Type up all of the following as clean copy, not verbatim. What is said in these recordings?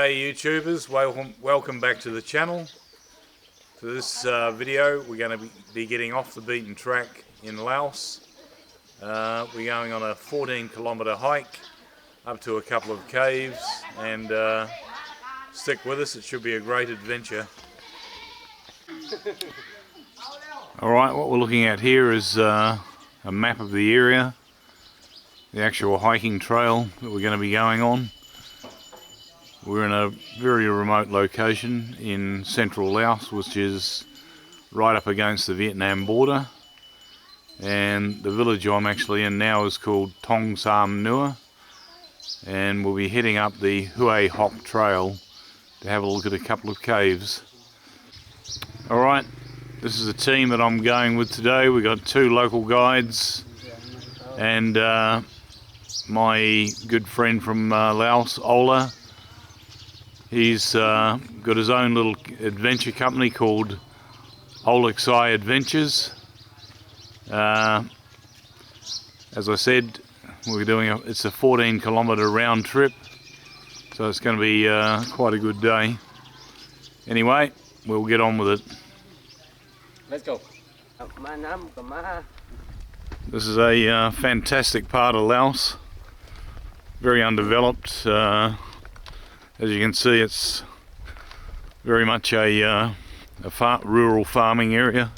G'day YouTubers, welcome back to the channel. For this video we're going to be getting off the beaten track in Laos. We're going on a 14-kilometre hike up to a couple of caves, and stick with us, it should be a great adventure. Alright, what we're looking at here is a map of the area, the actual hiking trail that we're going to be going on. We're in a very remote location in central Laos, which is right up against the Vietnam border, and the village I'm actually in now is called THONG XAM, and we'll be heading up the Houay Ork Trail to have a look at a couple of caves. Alright, this is the team that I'm going with today. We've got two local guides and my good friend from Laos, Ola. He's got his own little adventure company called Olaxai Adventures. As I said, we're doing it's a 14-kilometre round trip, so it's going to be quite a good day. Anyway, we'll get on with it. Let's go. This is a fantastic part of Laos, very undeveloped. As you can see, it's very much a rural farming area.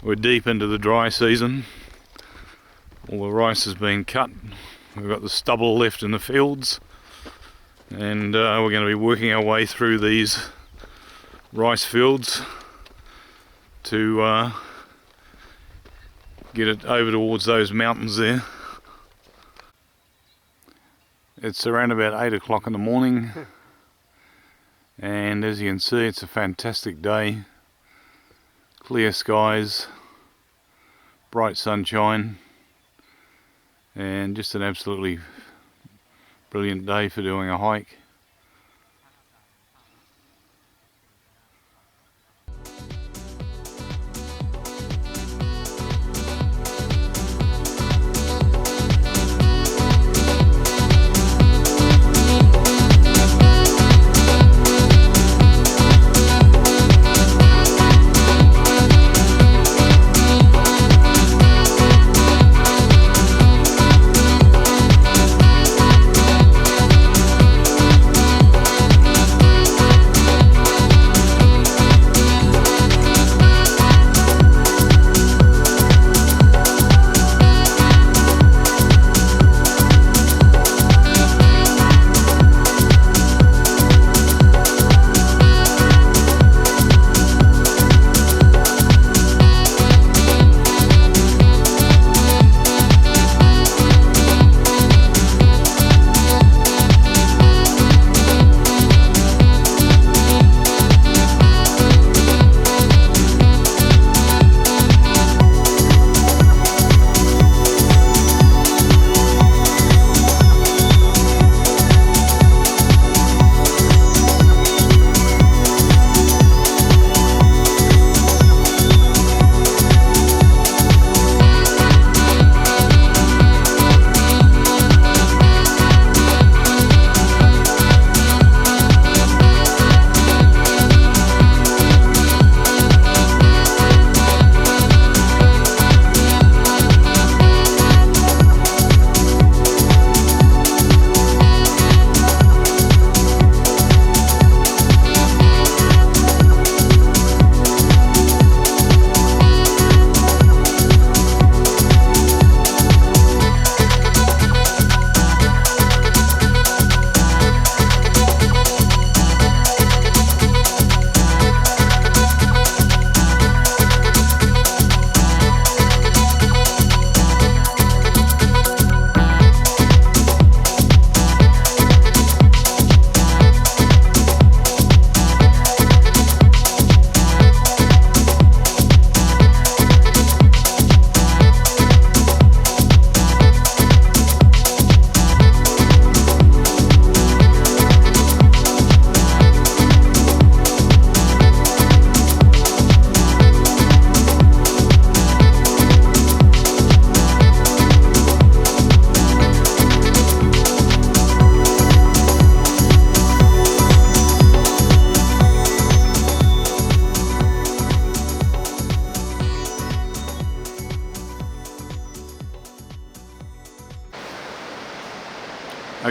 We're deep into the dry season. All the rice has been cut. We've got the stubble left in the fields, and we're going to be working our way through these rice fields to get it over towards those mountains there. It's around about 8 o'clock in the morning, and as you can see, it's a fantastic day. Clear skies, bright sunshine, and just an absolutely brilliant day for doing a hike.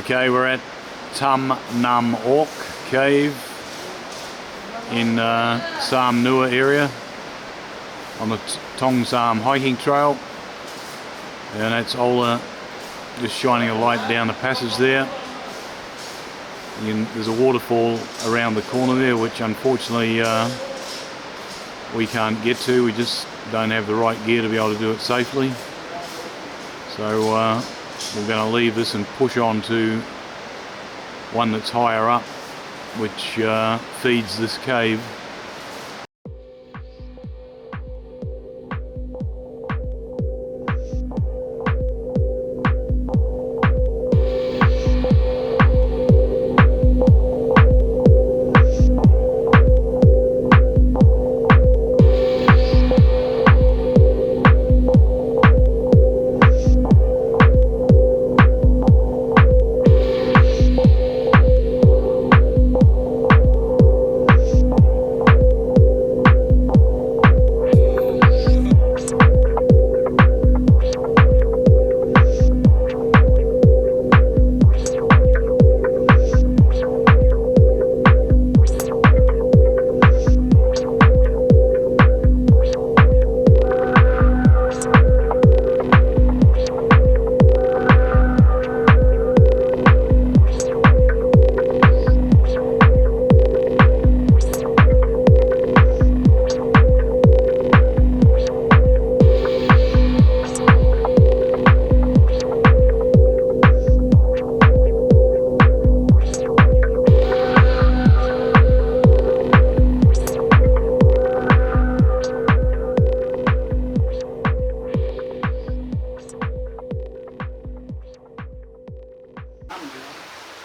Okay, we're at Khammouane Ork Cave in Sam Nua area on the THONG XAM hiking trail, and that's Ola just shining a light down the passage there. There's a waterfall around the corner there, which unfortunately we can't get to. We just don't have the right gear to be able to do it safely. So we're going to leave this and push on to one that's higher up, which feeds this cave.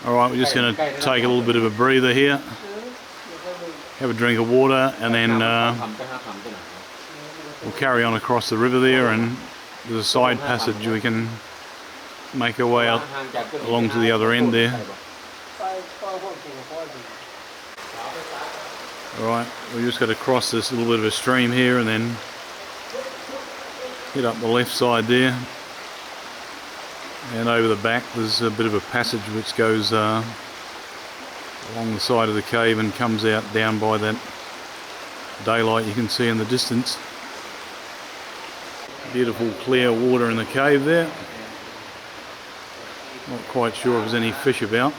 Alright, we're just going to take a little bit of a breather here, have a drink of water, and then we'll carry on across the river there, and there's a side passage we can make our way out along to the other end there. Alright, we just got to cross this little bit of a stream here and then hit up the left side there. And over the back there's a bit of a passage which goes along the side of the cave and comes out down by that daylight you can see in the distance. Beautiful clear water in the cave there. Not quite sure if there's any fish about.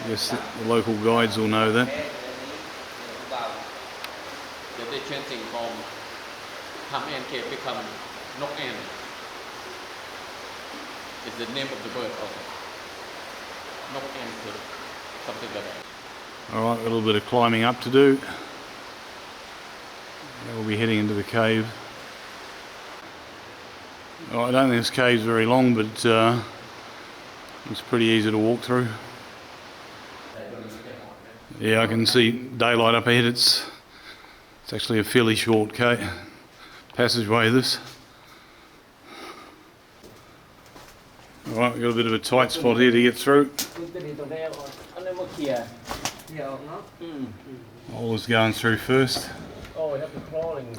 I guess the local guides will know that. They're changing from Khammouane cave become Nong Chan. Is the name of the bird also. Nong Chan, something like that. Alright, a little bit of climbing up to do. We'll be heading into the cave. I don't think this cave's very long, but it's pretty easy to walk through. Yeah, I can see daylight up ahead. It's actually a fairly short passageway, this. Alright, we've got a bit of a tight spot here to get through. Ola's going through first.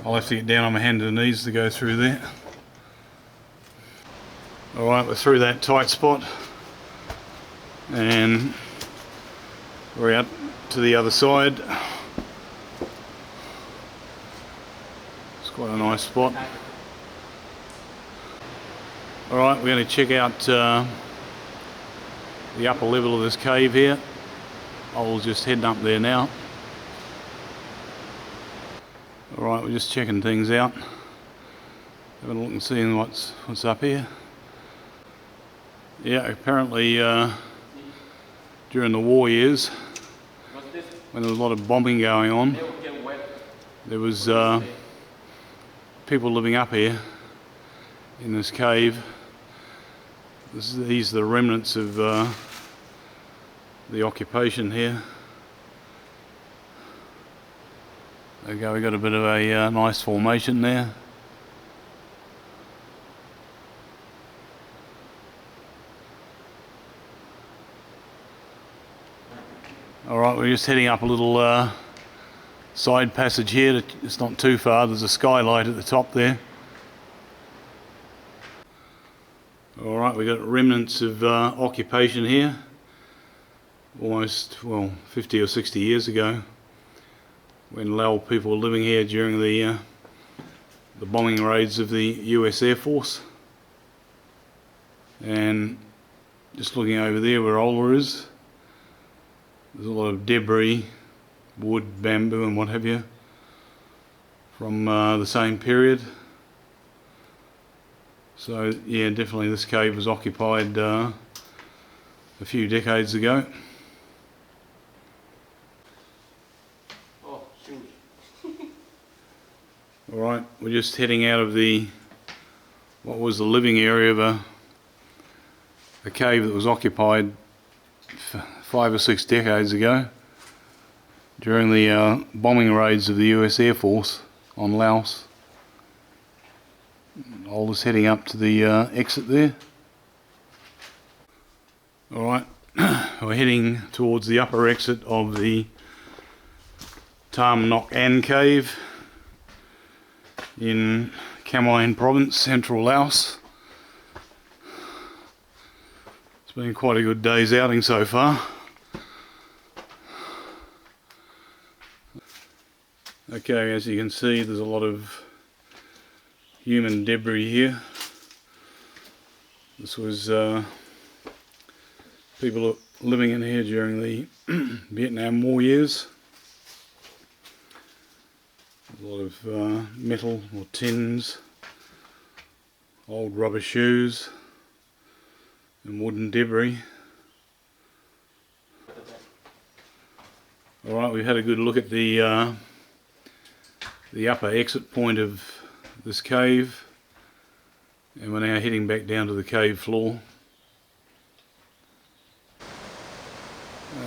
I'll have to get down on my hands and knees to go through there. Alright, we're through that tight spot and we're out to the other side. It's quite a nice spot. Alright, we're going to check out the upper level of this cave here. I'll just heading up there now. Alright, we're just checking things out. Having a look and seeing what's up here. Yeah, apparently during the war years, when there was a lot of bombing going on, there was people living up here in this cave. These are the remnants of the occupation here. There we go, we've got a bit of a nice formation there. Alright, we're just heading up a little side passage here. It's not too far, there's a skylight at the top there. Alright, we've got remnants of occupation here. Almost, well, 50 or 60 years ago, when Lao people were living here during the bombing raids of the US Air Force. And just looking over there where Ola is, there's a lot of debris, wood, bamboo and what have you, from the same period. So yeah, definitely this cave was occupied a few decades ago. Oh, shoot. Alright, we're just heading out of what was the living area of a cave that was occupied 5 or 6 decades ago during the bombing raids of the US Air Force on Laos. Ola's heading up to the exit there. Alright, we're heading towards the upper exit of the Thong XAM cave in Khammouane Province, central Laos. It's been quite a good day's outing so far. Okay, as you can see, there's a lot of human debris here. This was people living in here during the Vietnam War years. A lot of metal or tins, old rubber shoes and wooden debris. Alright, we've had a good look at the upper exit point of this cave, and we're now heading back down to the cave floor.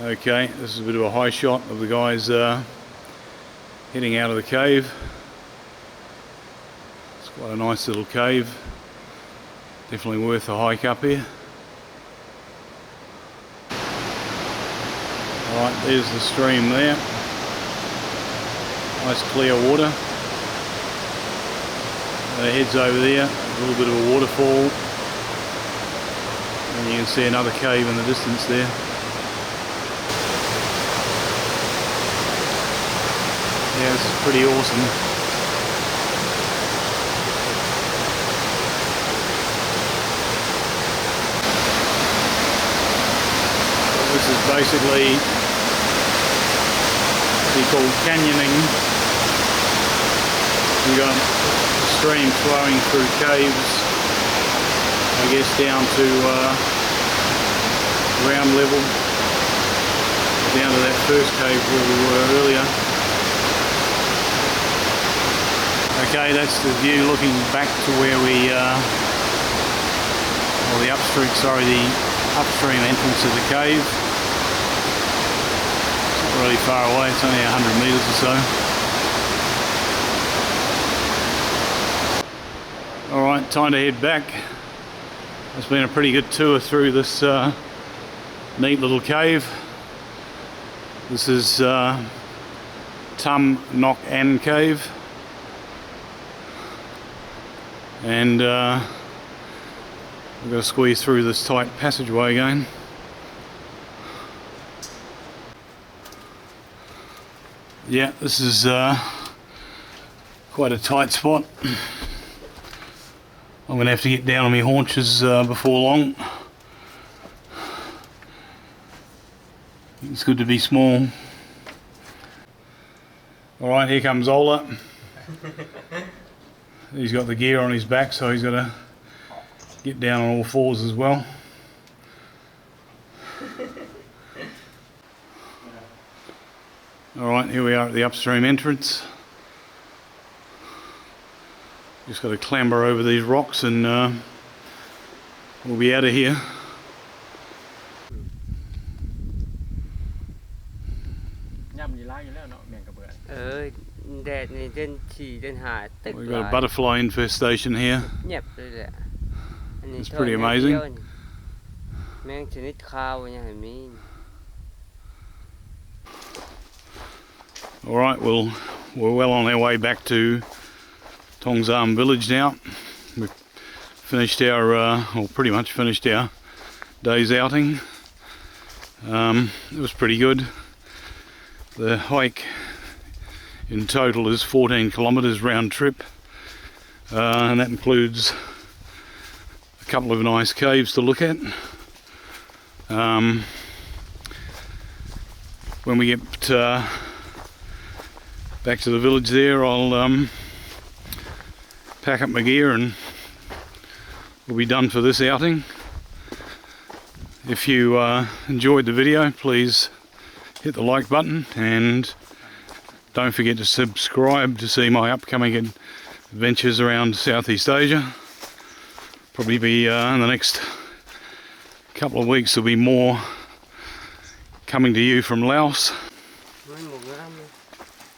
Okay, this is a bit of a high shot of the guys heading out of the cave. It's quite a nice little cave, definitely worth a hike up here. Alright, there's the stream there. Nice clear water. It heads over there, a little bit of a waterfall, and you can see another cave in the distance there. Yeah, this is pretty awesome. This is basically what we call canyoning. You've got a stream flowing through caves, I guess down to ground level, down to that first cave where we were earlier. Okay, that's the view looking back to where we, the upstream entrance of the cave. It's not really far away, it's only 100 metres or so. Alright, time to head back. It's been a pretty good tour through this neat little cave. This is Thong XAM cave. And we've got to squeeze through this tight passageway again. Yeah, this is quite a tight spot. I'm going to have to get down on my haunches before long. It's good to be small. Alright, here comes Ola. He's got the gear on his back, so he's got to get down on all fours as well. Alright, here we are at the upstream entrance. Just got to clamber over these rocks and we'll be out of here. We've got a butterfly infestation here. It's pretty amazing. Alright, we're well on our way back to Thong XAM village now. We've finished our, or pretty much finished our day's outing. It was pretty good. The hike in total is 14 kilometres round trip, and that includes a couple of nice caves to look at. When we get back to the village there, I'll pack up my gear and we'll be done for this outing. If you enjoyed the video, please hit the like button and don't forget to subscribe to see my upcoming adventures around Southeast Asia. Probably be in the next couple of weeks there'll be more coming to you from Laos.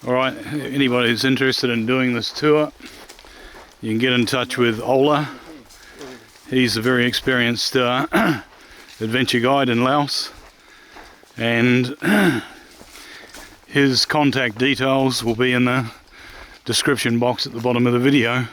Alright, anybody who's interested in doing this tour, you can get in touch with Ola. He's a very experienced adventure guide in Laos, and his contact details will be in the description box at the bottom of the video.